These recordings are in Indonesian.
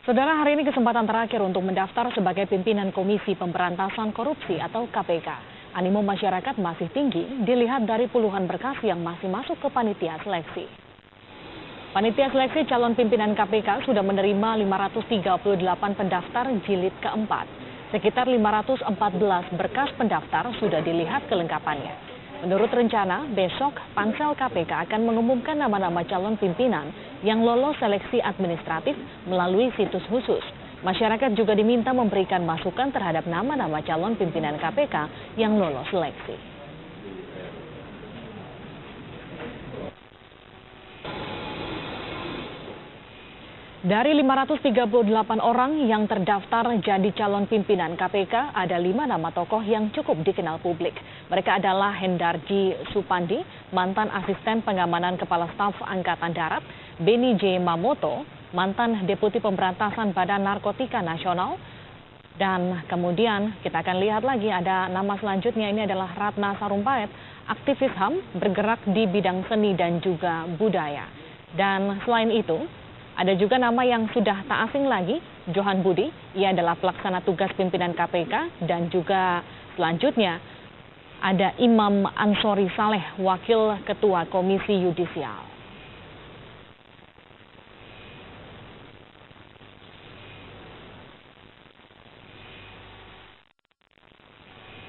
Saudara, hari ini kesempatan terakhir untuk mendaftar sebagai pimpinan Komisi Pemberantasan Korupsi atau KPK. Animo masyarakat masih tinggi dilihat dari puluhan berkas yang masih masuk ke panitia seleksi. Panitia seleksi calon pimpinan KPK sudah menerima 538 pendaftar jilid keempat. Sekitar 514 berkas pendaftar sudah dilihat kelengkapannya. Menurut rencana, besok Pansel KPK akan mengumumkan nama-nama calon pimpinan yang lolos seleksi administratif melalui situs khusus. Masyarakat juga diminta memberikan masukan terhadap nama-nama calon pimpinan KPK yang lolos seleksi. Dari 538 orang yang terdaftar jadi calon pimpinan KPK, ada 5 nama tokoh yang cukup dikenal publik. Mereka adalah Hendarji Supandi, mantan asisten pengamanan Kepala Staf Angkatan Darat, Beni J. Mamoto, mantan Deputi Pemberantasan Badan Narkotika Nasional, dan kemudian kita akan lihat lagi ada nama selanjutnya, ini adalah Ratna Sarumpait, aktivis HAM bergerak di bidang seni dan juga budaya. Dan selain itu, ada juga nama yang sudah tak asing lagi, Johan Budi. Ia adalah pelaksana tugas pimpinan KPK, dan juga selanjutnya ada Imam Ansori Saleh, Wakil Ketua Komisi Yudisial.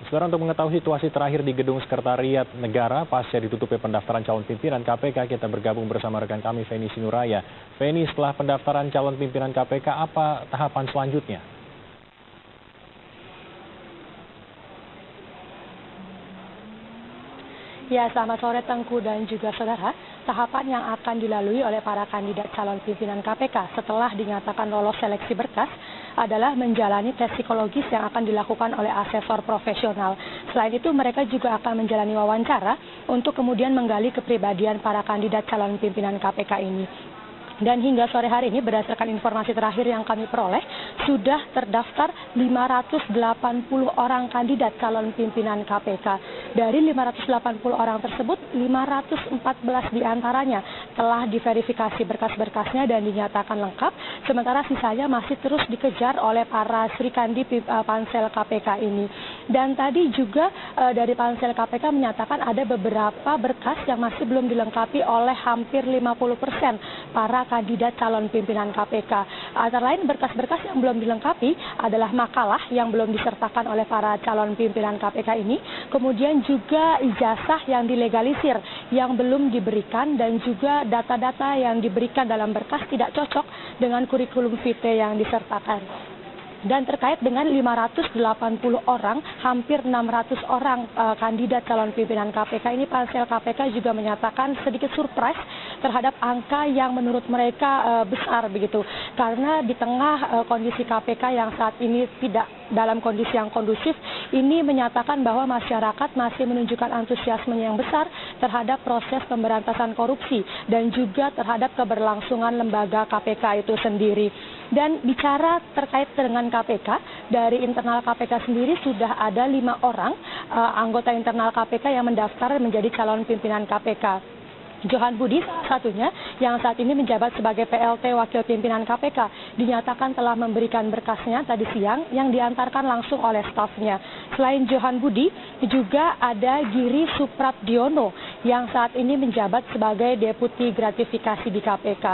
Saudara, untuk mengetahui situasi terakhir di Gedung Sekretariat Negara pasca ditutupnya pendaftaran calon pimpinan KPK, kita bergabung bersama rekan kami Feni Sinuraya. Feni, setelah pendaftaran calon pimpinan KPK, apa tahapan selanjutnya? Ya, selamat sore Tengku dan juga saudara. Tahapan yang akan dilalui oleh para kandidat calon pimpinan KPK setelah dinyatakan lolos seleksi berkas adalah menjalani tes psikologis yang akan dilakukan oleh asesor profesional. Selain itu, mereka juga akan menjalani wawancara untuk kemudian menggali kepribadian para kandidat calon pimpinan KPK ini. Dan hingga sore hari ini, berdasarkan informasi terakhir yang kami peroleh, sudah terdaftar 580 orang kandidat calon pimpinan KPK. Dari 580 orang tersebut, 514 diantaranya telah diverifikasi berkas-berkasnya dan dinyatakan lengkap, sementara sisanya masih terus dikejar oleh para Srikandi Pansel KPK ini. Dan tadi juga dari Pansel KPK menyatakan ada beberapa berkas yang masih belum dilengkapi oleh hampir 50% para kandidat calon pimpinan KPK. Antara lain berkas-berkas yang belum dilengkapi adalah makalah yang belum disertakan oleh para calon pimpinan KPK ini, kemudian juga ijazah yang dilegalisir yang belum diberikan, dan juga data-data yang diberikan dalam berkas tidak cocok dengan kurikulum vitae yang disertakan. Dan terkait dengan 580 orang, hampir 600 orang kandidat calon pimpinan KPK ini, Pansel KPK juga menyatakan sedikit surprise terhadap angka yang menurut mereka besar begitu. Karena di tengah kondisi KPK yang saat ini tidak dalam kondisi yang kondusif, ini menyatakan bahwa masyarakat masih menunjukkan antusiasme yang besar terhadap proses pemberantasan korupsi dan juga terhadap keberlangsungan lembaga KPK itu sendiri. Dan bicara terkait dengan KPK, dari internal KPK sendiri sudah ada 5 orang anggota internal KPK yang mendaftar menjadi calon pimpinan KPK. Johan Budi salah satunya yang saat ini menjabat sebagai PLT Wakil Pimpinan KPK dinyatakan telah memberikan berkasnya tadi siang yang diantarkan langsung oleh stafnya. Selain Johan Budi, juga ada Giri Suprabdiono yang saat ini menjabat sebagai Deputi Gratifikasi di KPK.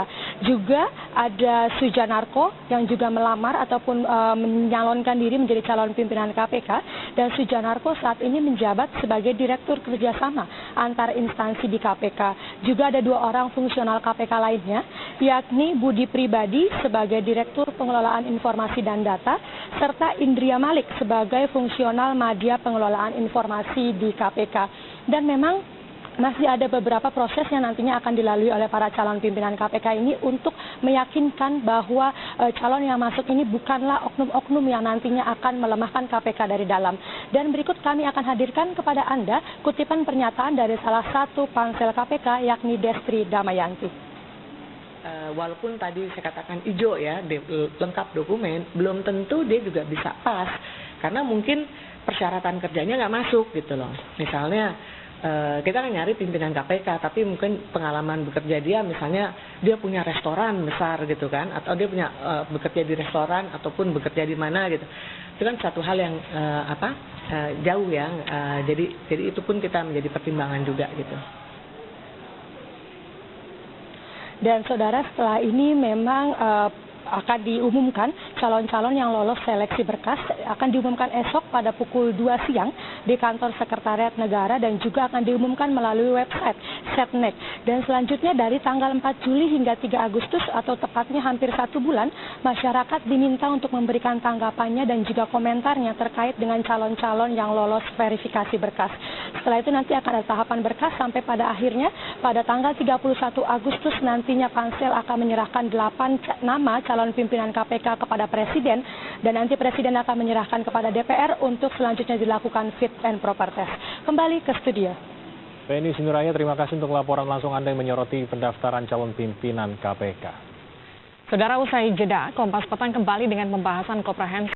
Juga ada Sujanarko yang juga melamar ataupun menyalonkan diri menjadi calon pimpinan KPK, dan Sujanarko saat ini menjabat sebagai Direktur Kerjasama antar instansi di KPK. Juga ada 2 orang fungsional KPK lainnya, yakni Budi Pribadi sebagai Direktur Pengelolaan Informasi dan Data, serta Indria Malik sebagai fungsional Madya Pengelolaan Informasi di KPK. Dan memang masih ada beberapa proses yang nantinya akan dilalui oleh para calon pimpinan KPK ini untuk meyakinkan bahwa calon yang masuk ini bukanlah oknum-oknum yang nantinya akan melemahkan KPK dari dalam. Dan berikut kami akan hadirkan kepada Anda kutipan pernyataan dari salah satu Pansel KPK, yakni Destri Damayanti. Walaupun tadi saya katakan hijau ya, lengkap dokumen, belum tentu dia juga bisa pas. Karena mungkin persyaratan kerjanya nggak masuk gitu loh. Misalnya kita kan nyari pimpinan KPK, tapi mungkin pengalaman bekerja dia, misalnya dia punya restoran besar gitu kan, atau dia punya bekerja di restoran ataupun bekerja di mana gitu. Itu kan satu hal yang jauh ya. Jadi itu pun kita menjadi pertimbangan juga gitu. Dan saudara, setelah ini memang akan diumumkan calon-calon yang lolos seleksi berkas akan diumumkan esok pada pukul 2 siang di kantor Sekretariat Negara dan juga akan diumumkan melalui website Setnek. Dan selanjutnya dari tanggal 4 Juli hingga 3 Agustus atau tepatnya hampir 1 bulan, masyarakat diminta untuk memberikan tanggapannya dan juga komentarnya terkait dengan calon-calon yang lolos verifikasi berkas. Setelah itu nanti akan ada tahapan berkas sampai pada akhirnya pada tanggal 31 Agustus nantinya Pansel akan menyerahkan 8 nama calon pimpinan KPK kepada Presiden dan nanti Presiden akan menyerahkan kepada DPR untuk selanjutnya dilakukan fit and proper test. Kembali ke studio. Feni Sinuraya, terima kasih untuk laporan langsung Anda yang menyoroti pendaftaran calon pimpinan KPK. Saudara, usai jeda, Kompas Petang kembali dengan pembahasan komprehensif